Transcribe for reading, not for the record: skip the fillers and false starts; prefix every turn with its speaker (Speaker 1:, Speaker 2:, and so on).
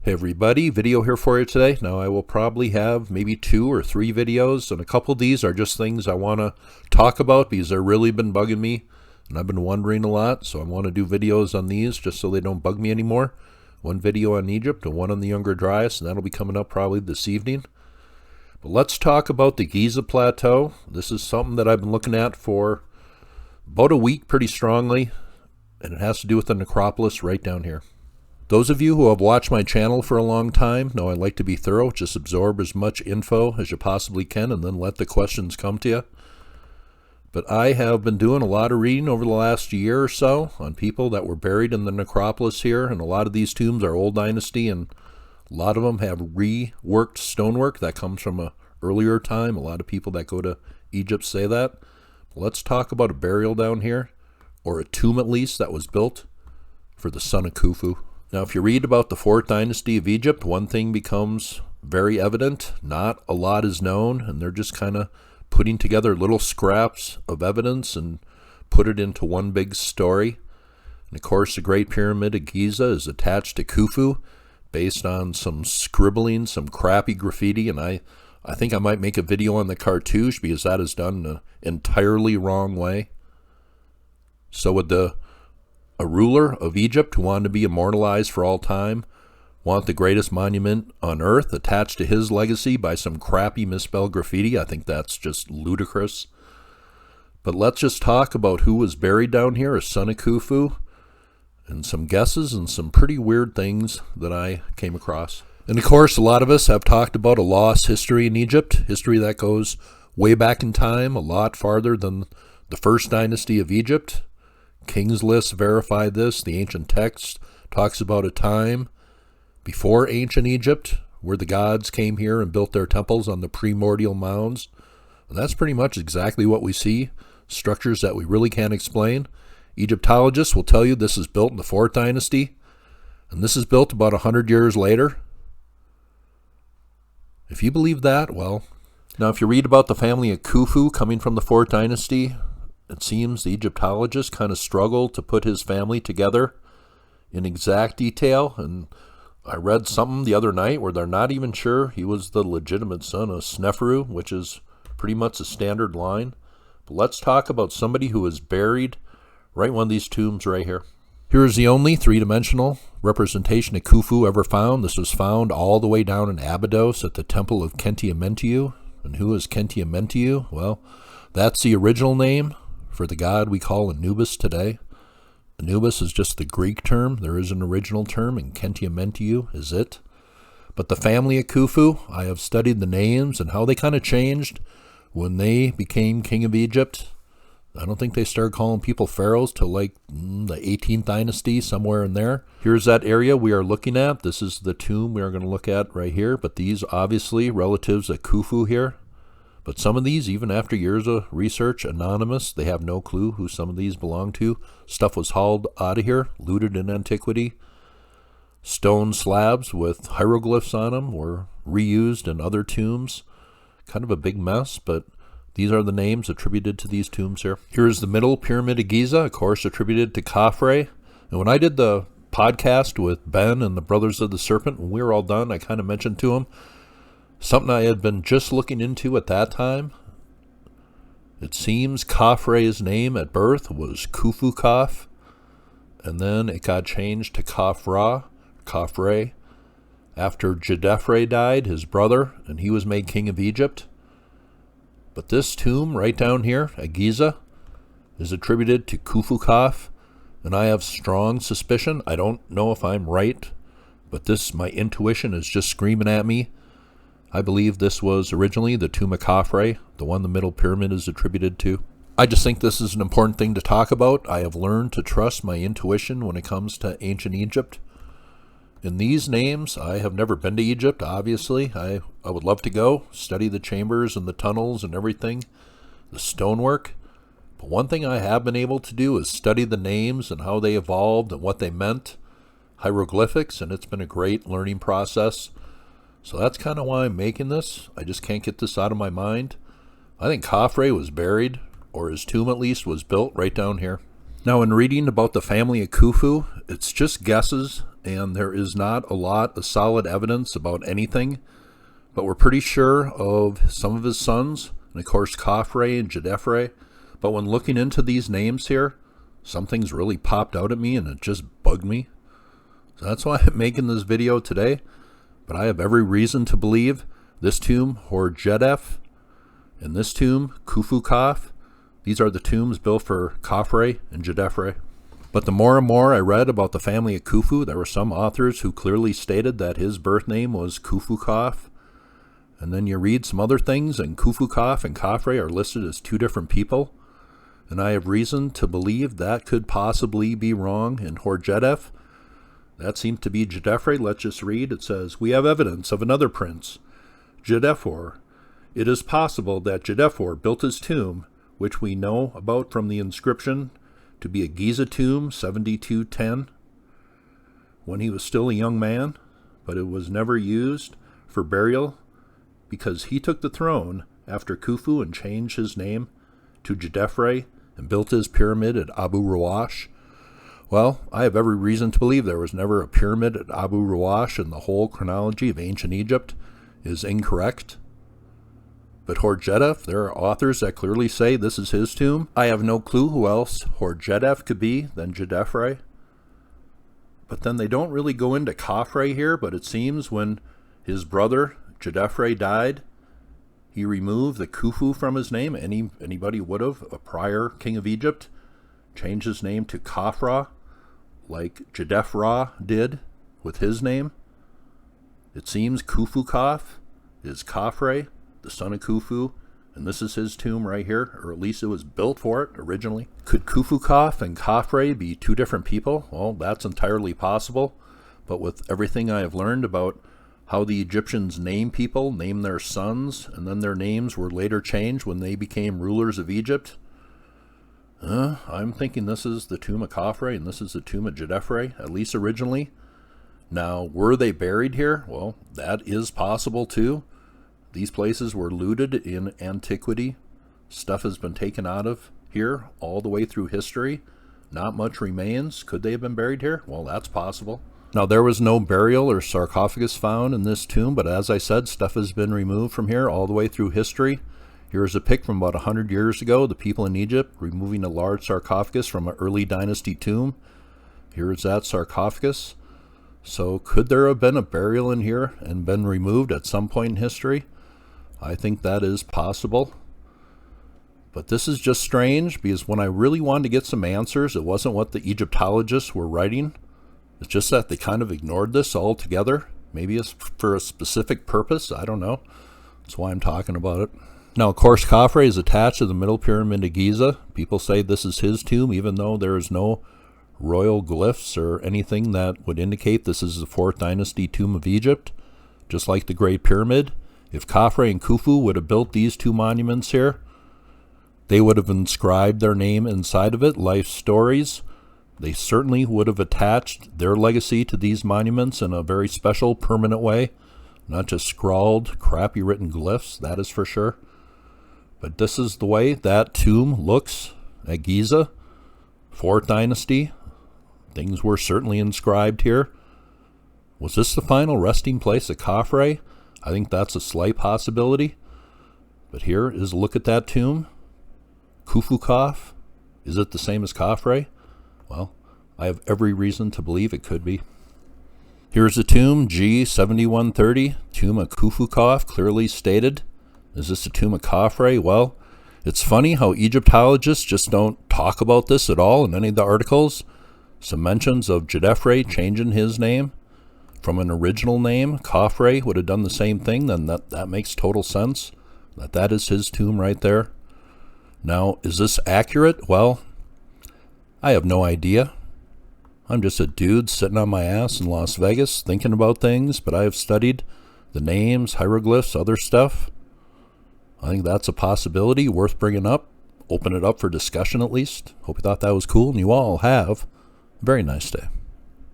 Speaker 1: Hey everybody, video here for you today. Now I will probably have maybe 2 or 3 videos, and a couple of these are just things I want to talk about because they've really been bugging me and I've been wondering a lot, so I want to do videos on these just so they don't bug me anymore. One video on Egypt and one on the Younger Dryas, and that'll be coming up probably this evening. But let's talk about the Giza Plateau. This is something that I've been looking at for about a week pretty strongly, and it has to do with the necropolis right down here. Those of you who have watched my channel for a long time know I like to be thorough, just absorb as much info as you possibly can and then let the questions come to you. But I have been doing a lot of reading over the last year or so on people that were buried in the necropolis here, and a lot of these tombs are old dynasty, and a lot of them have reworked stonework that comes from an earlier time. A lot of people that go to Egypt say that. Let's talk about a burial down here, or a tomb at least, that was built for the son of Khufu. Now, if you read about the 4th dynasty of Egypt, one thing becomes very evident. Not a lot is known, and they're just kind of putting together little scraps of evidence and put it into one big story. And of course, the Great Pyramid of Giza is attached to Khufu based on some scribbling, some crappy graffiti, and I think I might make a video on the Cartouche because that is done in an entirely wrong way. So would a ruler of Egypt who wanted to be immortalized for all time want the greatest monument on earth attached to his legacy by some crappy misspelled graffiti? I think that's just ludicrous. But let's just talk about who was buried down here, a son of Khufu, and some guesses and some pretty weird things that I came across. And of course, a lot of us have talked about a lost history in Egypt, history that goes way back in time, a lot farther than the 1st dynasty of Egypt. King's List verified this. The ancient text talks about a time before ancient Egypt where the gods came here and built their temples on the primordial mounds. And that's pretty much exactly what we see, structures that we really can't explain. Egyptologists will tell you this is built in the 4th dynasty, and this is built about 100 years later. If you believe that, well, now if you read about the family of Khufu coming from the 4th dynasty, it seems the Egyptologists kind of struggled to put his family together in exact detail, and I read something the other night where they're not even sure he was the legitimate son of Sneferu, which is pretty much a standard line. But let's talk about somebody who is buried right in one of these tombs right here. Here is the only 3-dimensional representation of Khufu ever found. This was found all the way down in Abydos at the temple of Khentiamentiu. And who is Khentiamentiu? Well, that's the original name for the god we call Anubis today. Anubis is just the Greek term. There is an original term, and Khentiamentiu is it. But the family of Khufu, I have studied the names and how they kind of changed when they became king of Egypt. I don't think they started calling people pharaohs till like the 18th dynasty, somewhere in there. Here's that area we are looking at. This is the tomb we are going to look at right here. But these obviously relatives of Khufu here. But some of these, even after years of research, anonymous, they have no clue who some of these belong to. Stuff was hauled out of here, looted in antiquity. Stone slabs with hieroglyphs on them were reused in other tombs. Kind of a big mess, but these are the names attributed to these tombs here. Here's the middle pyramid of Giza, of course, attributed to Khafre. And when I did the podcast with Ben and the Brothers of the Serpent, when we were all done, I kind of mentioned to him something I had been just looking into at that time. It seems Khafre's name at birth was Khufu Khaf, and then it got changed to Khafre, after Djedefre died, his brother, and he was made king of Egypt. But this tomb right down here at Giza is attributed to Khufu Khaf, and I have strong suspicion. I don't know if I'm right, but my intuition is just screaming at me. I believe this was originally the tomb of Khafre, the one the middle pyramid is attributed to. I just think this is an important thing to talk about. I have learned to trust my intuition when it comes to ancient Egypt. In these names, I have never been to Egypt, obviously. I would love to go, study the chambers and the tunnels and everything, the stonework. But one thing I have been able to do is study the names and how they evolved and what they meant, hieroglyphics, and it's been a great learning process. So that's kind of why I'm making this. I just can't get this out of my mind. I think Khafre was buried, or his tomb at least was built right down here. Now, in reading about the family of Khufu, it's just guesses, and there is not a lot of solid evidence about anything, but we're pretty sure of some of his sons, and of course Khafre and Djedefre. But when looking into these names here, something's really popped out at me and it just bugged me. So that's why I'm making this video today. But I have every reason to believe this tomb, Djedefre, and this tomb, Khufu, these are the tombs built for Khafre and Djedefre. But the more and more I read about the family of Khufu, there were some authors who clearly stated that his birth name was Khufu. And then you read some other things, and Khufu and Khafre are listed as two different people. And I have reason to believe that could possibly be wrong. And Djedefre, that seems to be Djedefre. Let's just read. It says, "We have evidence of another prince, Djedefre. It is possible that Djedefre built his tomb, which we know about from the inscription, to be a Giza tomb 7210, when he was still a young man, but it was never used for burial because he took the throne after Khufu and changed his name to Djedefre and built his pyramid at Abu Rawash." Well, I have every reason to believe there was never a pyramid at Abu Rawash, and the whole chronology of ancient Egypt is incorrect. But Djedefre, there are authors that clearly say this is his tomb. I have no clue who else Djedefre could be than Djedefre. But then they don't really go into Khafre here, but it seems when his brother Djedefre died, he removed the Khufu from his name. Anybody would have, a prior king of Egypt, changed his name to Khafre, like Djedefre did with his name. It seems Khufu is Khafre, the son of Khufu, and this is his tomb right here, or at least it was built for it originally. Could Khufu and Khafre be two different people? Well, that's entirely possible, but with everything I have learned about how the Egyptians name people, name their sons, and then their names were later changed when they became rulers of Egypt, I'm thinking this is the tomb of Khafre and this is the tomb of Djedefre, at least originally. Now, were they buried here? Well, that is possible too. These places were looted in antiquity. Stuff has been taken out of here all the way through history. Not much remains. Could they have been buried here? Well, that's possible. Now, there was no burial or sarcophagus found in this tomb, but as I said, stuff has been removed from here all the way through history. Here's a pic from about 100 years ago, the people in Egypt removing a large sarcophagus from an early dynasty tomb. Here's that sarcophagus. So could there have been a burial in here and been removed at some point in history? I think that is possible. But this is just strange because when I really wanted to get some answers, it wasn't what the Egyptologists were writing. It's just that they kind of ignored this altogether. Maybe it's for a specific purpose. I don't know. That's why I'm talking about it. Now, of course, Khafre is attached to the Middle Pyramid of Giza. People say this is his tomb, even though there is no royal glyphs or anything that would indicate this is the 4th dynasty tomb of Egypt. Just like the Great Pyramid, if Khafre and Khufu would have built these two monuments here, they would have inscribed their name inside of it, life stories. They certainly would have attached their legacy to these monuments in a very special, permanent way. Not just scrawled, crappy written glyphs, that is for sure. But this is the way that tomb looks at Giza, 4th dynasty. Things were certainly inscribed here. Was this the final resting place of Khafre? I think that's a slight possibility. But here is a look at that tomb. Khufu. Is it the same as Khafre? Well, I have every reason to believe it could be. Here's the tomb, G7130, tomb of Khufu, clearly stated. Is this a tomb of Khafre? Well, it's funny how Egyptologists just don't talk about this at all in any of the articles. Some mentions of Djedefre changing his name from an original name. Khafre would have done the same thing, then that makes total sense. That is his tomb right there. Now, is this accurate? Well, I have no idea. I'm just a dude sitting on my ass in Las Vegas thinking about things, but I have studied the names, hieroglyphs, other stuff. I think that's a possibility worth bringing up. Open it up for discussion at least. Hope you thought that was cool, and you all have a very nice day.